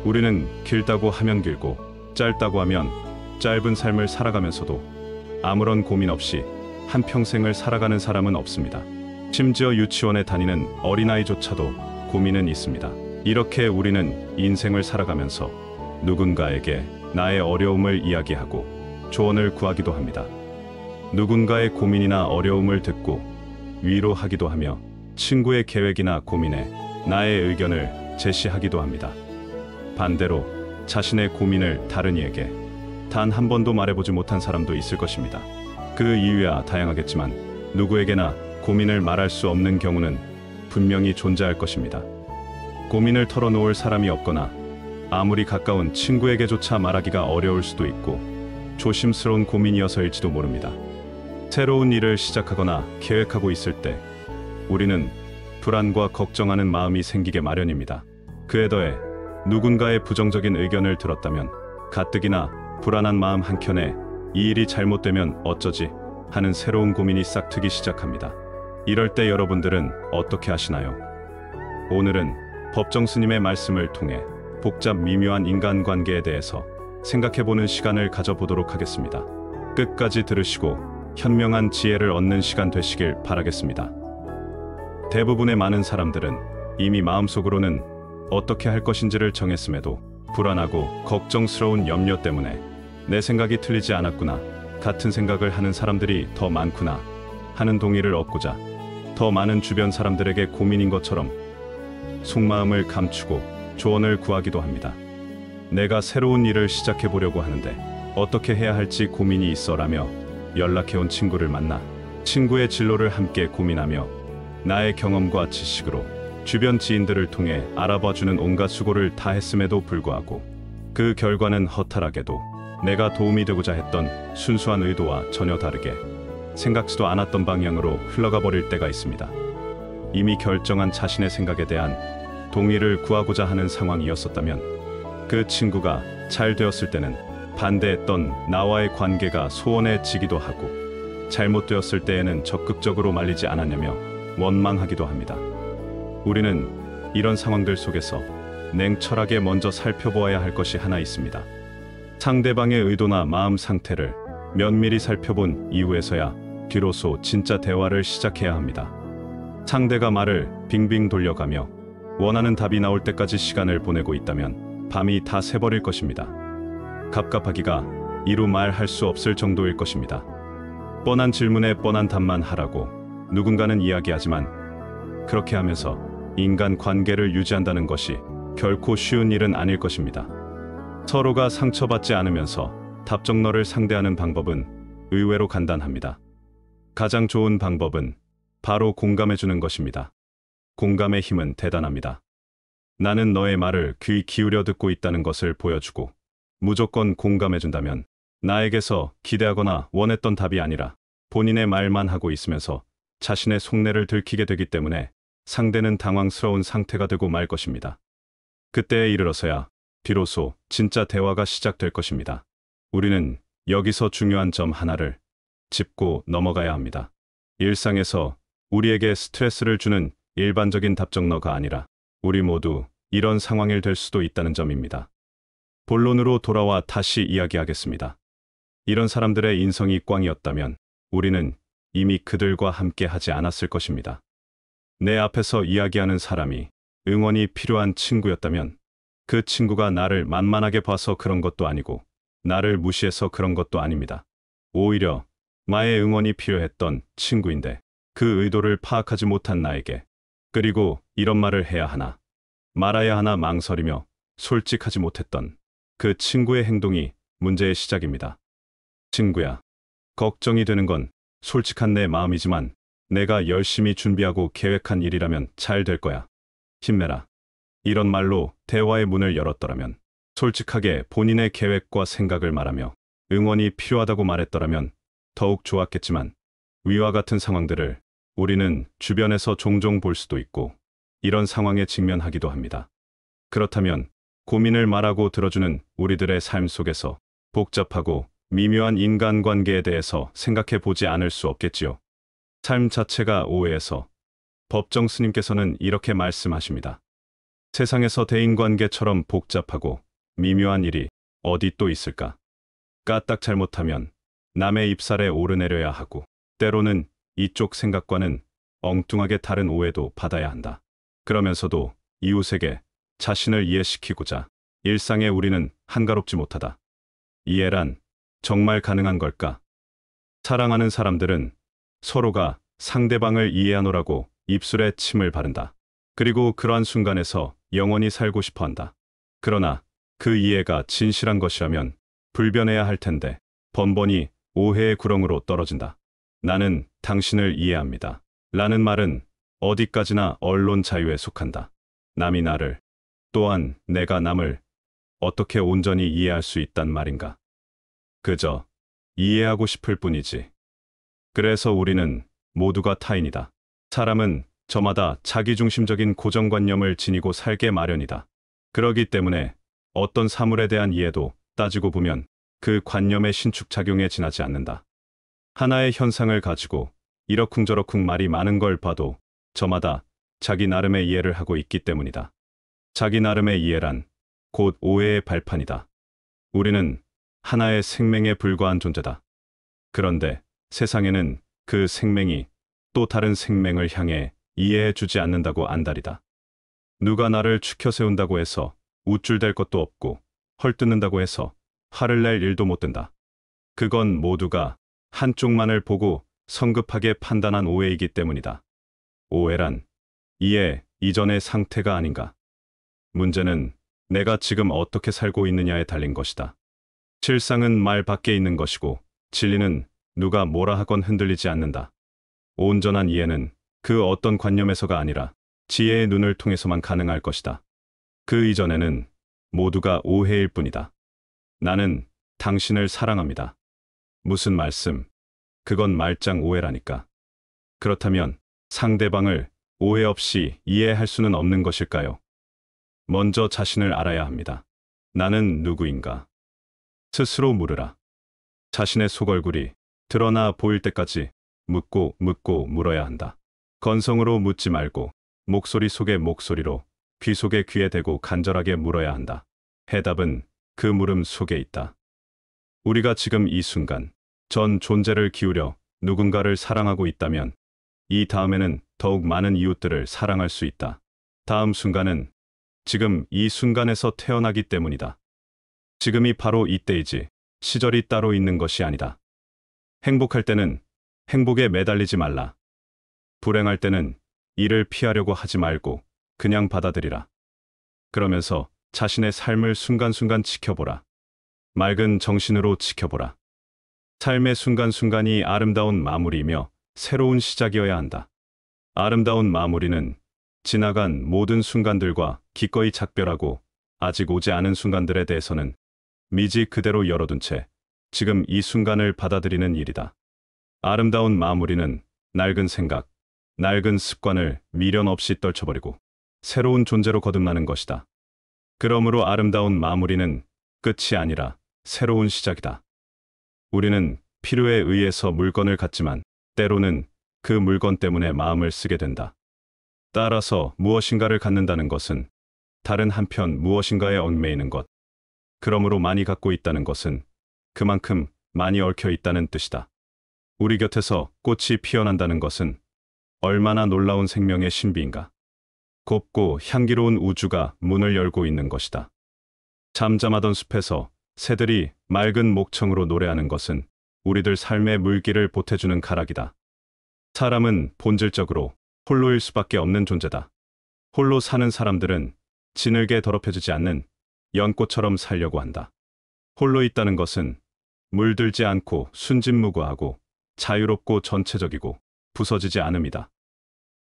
우리는 길다고 하면 길고 짧다고 하면 짧은 삶을 살아가면서도 아무런 고민 없이 한평생을 살아가는 사람은 없습니다. 심지어 유치원에 다니는 어린아이조차도 고민은 있습니다. 이렇게 우리는 인생을 살아가면서 누군가에게 나의 어려움을 이야기하고 조언을 구하기도 합니다. 누군가의 고민이나 어려움을 듣고 위로하기도 하며 친구의 계획이나 고민에 나의 의견을 제시하기도 합니다. 반대로 자신의 고민을 다른 이에게 단 한 번도 말해보지 못한 사람도 있을 것입니다. 그 이유야 다양하겠지만 누구에게나 고민을 말할 수 없는 경우는 분명히 존재할 것입니다. 고민을 털어놓을 사람이 없거나 아무리 가까운 친구에게조차 말하기가 어려울 수도 있고 조심스러운 고민이어서일지도 모릅니다. 새로운 일을 시작하거나 계획하고 있을 때 우리는 불안과 걱정하는 마음이 생기게 마련입니다. 그에 더해 누군가의 부정적인 의견을 들었다면 가뜩이나 불안한 마음 한켠에 이 일이 잘못되면 어쩌지 하는 새로운 고민이 싹트기 시작합니다. 이럴 때 여러분들은 어떻게 하시나요? 오늘은 법정 스님의 말씀을 통해 복잡 미묘한 인간관계에 대해서 생각해보는 시간을 가져보도록 하겠습니다. 끝까지 들으시고 현명한 지혜를 얻는 시간 되시길 바라겠습니다. 대부분의 많은 사람들은 이미 마음속으로는 어떻게 할 것인지를 정했음에도 불안하고 걱정스러운 염려 때문에 내 생각이 틀리지 않았구나, 같은 생각을 하는 사람들이 더 많구나 하는 동의를 얻고자 더 많은 주변 사람들에게 고민인 것처럼 속마음을 감추고 조언을 구하기도 합니다. 내가 새로운 일을 시작해 보려고 하는데 어떻게 해야 할지 고민이 있어라며 연락해온 친구를 만나 친구의 진로를 함께 고민하며 나의 경험과 지식으로 주변 지인들을 통해 알아봐주는 온갖 수고를 다했음에도 불구하고 그 결과는 허탈하게도 내가 도움이 되고자 했던 순수한 의도와 전혀 다르게 생각지도 않았던 방향으로 흘러가 버릴 때가 있습니다. 이미 결정한 자신의 생각에 대한 동의를 구하고자 하는 상황이었었다면 그 친구가 잘 되었을 때는 반대했던 나와의 관계가 소원해지기도 하고 잘못되었을 때에는 적극적으로 말리지 않았냐며 원망하기도 합니다. 우리는 이런 상황들 속에서 냉철하게 먼저 살펴보아야 할 것이 하나 있습니다. 상대방의 의도나 마음 상태를 면밀히 살펴본 이후에서야 비로소 진짜 대화를 시작해야 합니다. 상대가 말을 빙빙 돌려가며 원하는 답이 나올 때까지 시간을 보내고 있다면 밤이 다 새버릴 것입니다. 갑갑하기가 이루 말할 수 없을 정도일 것입니다. 뻔한 질문에 뻔한 답만 하라고 누군가는 이야기하지만 그렇게 하면서 인간 관계를 유지한다는 것이 결코 쉬운 일은 아닐 것입니다. 서로가 상처받지 않으면서 답정너를 상대하는 방법은 의외로 간단합니다. 가장 좋은 방법은 바로 공감해주는 것입니다. 공감의 힘은 대단합니다. 나는 너의 말을 귀 기울여 듣고 있다는 것을 보여주고 무조건 공감해준다면 나에게서 기대하거나 원했던 답이 아니라 본인의 말만 하고 있으면서 자신의 속내를 들키게 되기 때문에 상대는 당황스러운 상태가 되고 말 것입니다. 그때에 이르러서야 비로소 진짜 대화가 시작될 것입니다. 우리는 여기서 중요한 점 하나를 짚고 넘어가야 합니다. 일상에서 우리에게 스트레스를 주는 일반적인 답정너가 아니라 우리 모두 이런 상황이 될 수도 있다는 점입니다. 본론으로 돌아와 다시 이야기하겠습니다. 이런 사람들의 인성이 꽝이었다면 우리는 이미 그들과 함께 하지 않았을 것입니다. 내 앞에서 이야기하는 사람이 응원이 필요한 친구였다면 그 친구가 나를 만만하게 봐서 그런 것도 아니고 나를 무시해서 그런 것도 아닙니다. 오히려 나의 응원이 필요했던 친구인데 그 의도를 파악하지 못한 나에게 그리고 이런 말을 해야 하나 말아야 하나 망설이며 솔직하지 못했던 그 친구의 행동이 문제의 시작입니다. 친구야, 걱정이 되는 건 솔직한 내 마음이지만 내가 열심히 준비하고 계획한 일이라면 잘 될 거야. 힘내라. 이런 말로 대화의 문을 열었더라면, 솔직하게 본인의 계획과 생각을 말하며 응원이 필요하다고 말했더라면 더욱 좋았겠지만 위와 같은 상황들을 우리는 주변에서 종종 볼 수도 있고 이런 상황에 직면하기도 합니다. 그렇다면 고민을 말하고 들어주는 우리들의 삶 속에서 복잡하고 미묘한 인간관계에 대해서 생각해 보지 않을 수 없겠지요. 삶 자체가 오해에서 법정 스님께서는 이렇게 말씀하십니다. 세상에서 대인관계처럼 복잡하고 미묘한 일이 어디 또 있을까? 까딱 잘못하면 남의 입살에 오르내려야 하고, 때로는 이쪽 생각과는 엉뚱하게 다른 오해도 받아야 한다. 그러면서도 이웃에게 자신을 이해시키고자 일상에 우리는 한가롭지 못하다. 이해란 정말 가능한 걸까? 사랑하는 사람들은 서로가 상대방을 이해하노라고 입술에 침을 바른다. 그리고 그러한 순간에서 영원히 살고 싶어 한다. 그러나 그 이해가 진실한 것이라면 불변해야 할 텐데 번번이 오해의 구렁으로 떨어진다. 나는 당신을 이해합니다. 라는 말은 어디까지나 언론 자유에 속한다. 남이 나를, 또한 내가 남을 어떻게 온전히 이해할 수 있단 말인가? 그저 이해하고 싶을 뿐이지. 그래서 우리는 모두가 타인이다. 사람은 저마다 자기중심적인 고정관념을 지니고 살게 마련이다. 그러기 때문에 어떤 사물에 대한 이해도 따지고 보면 그 관념의 신축작용에 지나지 않는다. 하나의 현상을 가지고 이러쿵저러쿵 말이 많은 걸 봐도 저마다 자기 나름의 이해를 하고 있기 때문이다. 자기 나름의 이해란 곧 오해의 발판이다. 우리는 하나의 생명에 불과한 존재다. 그런데 세상에는 그 생명이 또 다른 생명을 향해 이해해 주지 않는다고 안달이다. 누가 나를 추켜 세운다고 해서 우쭐댈 것도 없고 헐뜯는다고 해서 화를 낼 일도 못 된다. 그건 모두가 한쪽만을 보고 성급하게 판단한 오해이기 때문이다. 오해란 이해 이전의 상태가 아닌가. 문제는 내가 지금 어떻게 살고 있느냐에 달린 것이다. 실상은 말 밖에 있는 것이고 진리는 누가 뭐라 하건 흔들리지 않는다. 온전한 이해는 그 어떤 관념에서가 아니라 지혜의 눈을 통해서만 가능할 것이다. 그 이전에는 모두가 오해일 뿐이다. 나는 당신을 사랑합니다. 무슨 말씀? 그건 말짱 오해라니까. 그렇다면 상대방을 오해 없이 이해할 수는 없는 것일까요? 먼저 자신을 알아야 합니다. 나는 누구인가? 스스로 물으라. 자신의 속얼굴이 드러나 보일 때까지 묻고 물어야 한다. 건성으로 묻지 말고 목소리 속의 목소리로, 귀 속에 귀에 대고 간절하게 물어야 한다. 해답은 그 물음 속에 있다. 우리가 지금 이 순간 전 존재를 기울여 누군가를 사랑하고 있다면 이 다음에는 더욱 많은 이웃들을 사랑할 수 있다. 다음 순간은 지금 이 순간에서 태어나기 때문이다. 지금이 바로 이때이지 시절이 따로 있는 것이 아니다. 행복할 때는 행복에 매달리지 말라. 불행할 때는 이를 피하려고 하지 말고 그냥 받아들이라. 그러면서 자신의 삶을 순간순간 지켜보라. 맑은 정신으로 지켜보라. 삶의 순간순간이 아름다운 마무리이며 새로운 시작이어야 한다. 아름다운 마무리는 지나간 모든 순간들과 기꺼이 작별하고 아직 오지 않은 순간들에 대해서는 미지 그대로 열어둔 채 지금 이 순간을 받아들이는 일이다. 아름다운 마무리는 낡은 생각, 낡은 습관을 미련 없이 떨쳐버리고 새로운 존재로 거듭나는 것이다. 그러므로 아름다운 마무리는 끝이 아니라 새로운 시작이다. 우리는 필요에 의해서 물건을 갖지만 때로는 그 물건 때문에 마음을 쓰게 된다. 따라서 무엇인가를 갖는다는 것은 다른 한편 무엇인가에 얽매이는 것, 그러므로 많이 갖고 있다는 것은 그만큼 많이 얽혀 있다는 뜻이다. 우리 곁에서 꽃이 피어난다는 것은 얼마나 놀라운 생명의 신비인가. 곱고 향기로운 우주가 문을 열고 있는 것이다. 잠잠하던 숲에서 새들이 맑은 목청으로 노래하는 것은 우리들 삶의 물기를 보태주는 가락이다. 사람은 본질적으로 홀로일 수밖에 없는 존재다. 홀로 사는 사람들은 진흙에 더럽혀지지 않는 연꽃처럼 살려고 한다. 홀로 있다는 것은 물들지 않고 순진무구하고 자유롭고 전체적이고 부서지지 않음이다.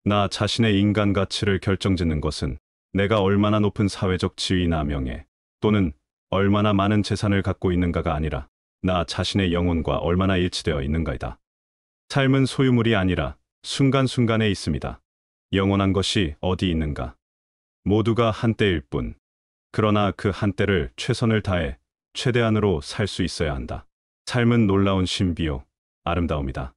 나 자신의 인간 가치를 결정짓는 것은 내가 얼마나 높은 사회적 지위나 명예 또는 얼마나 많은 재산을 갖고 있는가가 아니라 나 자신의 영혼과 얼마나 일치되어 있는가이다. 삶은 소유물이 아니라 순간순간에 있습니다. 영원한 것이 어디 있는가? 모두가 한때일 뿐. 그러나 그 한때를 최선을 다해 최대한으로 살 수 있어야 한다. 삶은 놀라운 신비요, 아름다움이다.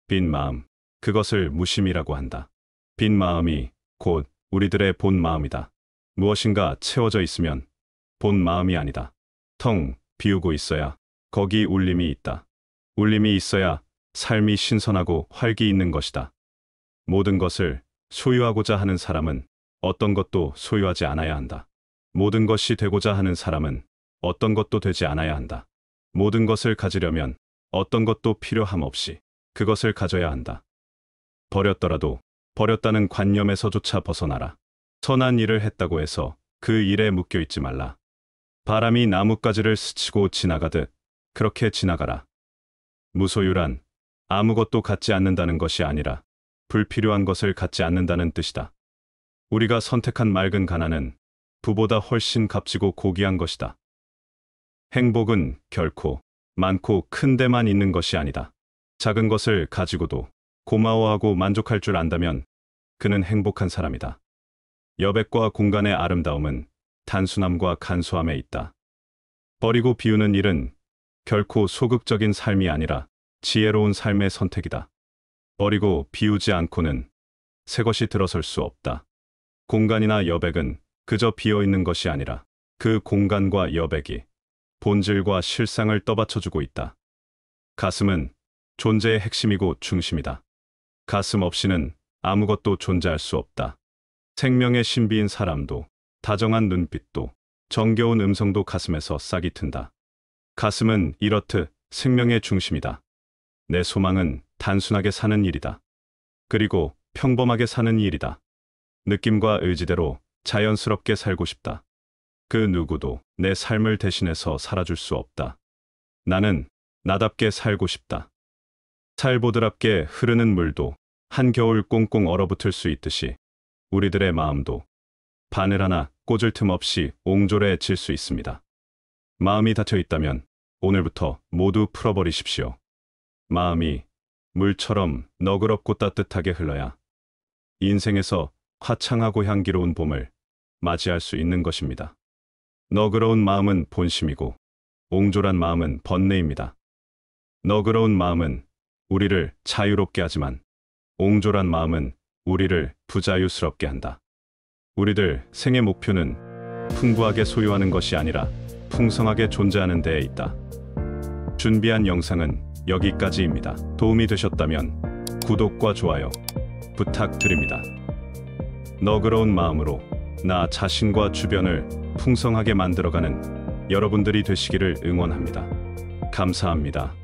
빈 마음, 그것을 무심이라고 한다. 빈 마음이 곧 우리들의 본 마음이다. 무엇인가 채워져 있으면 본 마음이 아니다. 텅 비우고 있어야 거기 울림이 있다. 울림이 있어야 삶이 신선하고 활기 있는 것이다. 모든 것을 소유하고자 하는 사람은 어떤 것도 소유하지 않아야 한다. 모든 것이 되고자 하는 사람은 어떤 것도 되지 않아야 한다. 모든 것을 가지려면 어떤 것도 필요함 없이 그것을 가져야 한다. 버렸더라도 버렸다는 관념에서조차 벗어나라. 선한 일을 했다고 해서 그 일에 묶여 있지 말라. 바람이 나뭇가지를 스치고 지나가듯 그렇게 지나가라. 무소유란 아무것도 갖지 않는다는 것이 아니라 불필요한 것을 갖지 않는다는 뜻이다. 우리가 선택한 맑은 가난은 부보다 훨씬 값지고 고귀한 것이다. 행복은 결코 많고 큰 데만 있는 것이 아니다. 작은 것을 가지고도 고마워하고 만족할 줄 안다면 그는 행복한 사람이다. 여백과 공간의 아름다움은 단순함과 간소함에 있다. 버리고 비우는 일은 결코 소극적인 삶이 아니라 지혜로운 삶의 선택이다. 버리고 비우지 않고는 새 것이 들어설 수 없다. 공간이나 여백은 그저 비어있는 것이 아니라 그 공간과 여백이 본질과 실상을 떠받쳐주고 있다. 가슴은 존재의 핵심이고 중심이다. 가슴 없이는 아무것도 존재할 수 없다. 생명의 신비인 사람도, 다정한 눈빛도, 정겨운 음성도 가슴에서 싹이 튼다. 가슴은 이렇듯 생명의 중심이다. 내 소망은 단순하게 사는 일이다. 그리고 평범하게 사는 일이다. 느낌과 의지대로 자연스럽게 살고 싶다. 그 누구도 내 삶을 대신해서 살아줄 수 없다. 나는 나답게 살고 싶다. 살보드랍게 흐르는 물도 한겨울 꽁꽁 얼어붙을 수 있듯이 우리들의 마음도 바늘 하나 꽂을 틈 없이 옹졸해질 수 있습니다. 마음이 닫혀 있다면 오늘부터 모두 풀어버리십시오. 마음이 물처럼 너그럽고 따뜻하게 흘러야 인생에서 화창하고 향기로운 봄을 맞이할 수 있는 것입니다. 너그러운 마음은 본심이고 옹졸한 마음은 번뇌입니다. 너그러운 마음은 우리를 자유롭게 하지만 옹졸한 마음은 우리를 부자유스럽게 한다. 우리들 생의 목표는 풍부하게 소유하는 것이 아니라 풍성하게 존재하는 데에 있다. 준비한 영상은 여기까지입니다. 도움이 되셨다면 구독과 좋아요 부탁드립니다. 너그러운 마음으로 나 자신과 주변을 풍성하게 만들어가는 여러분들이 되시기를 응원합니다. 감사합니다.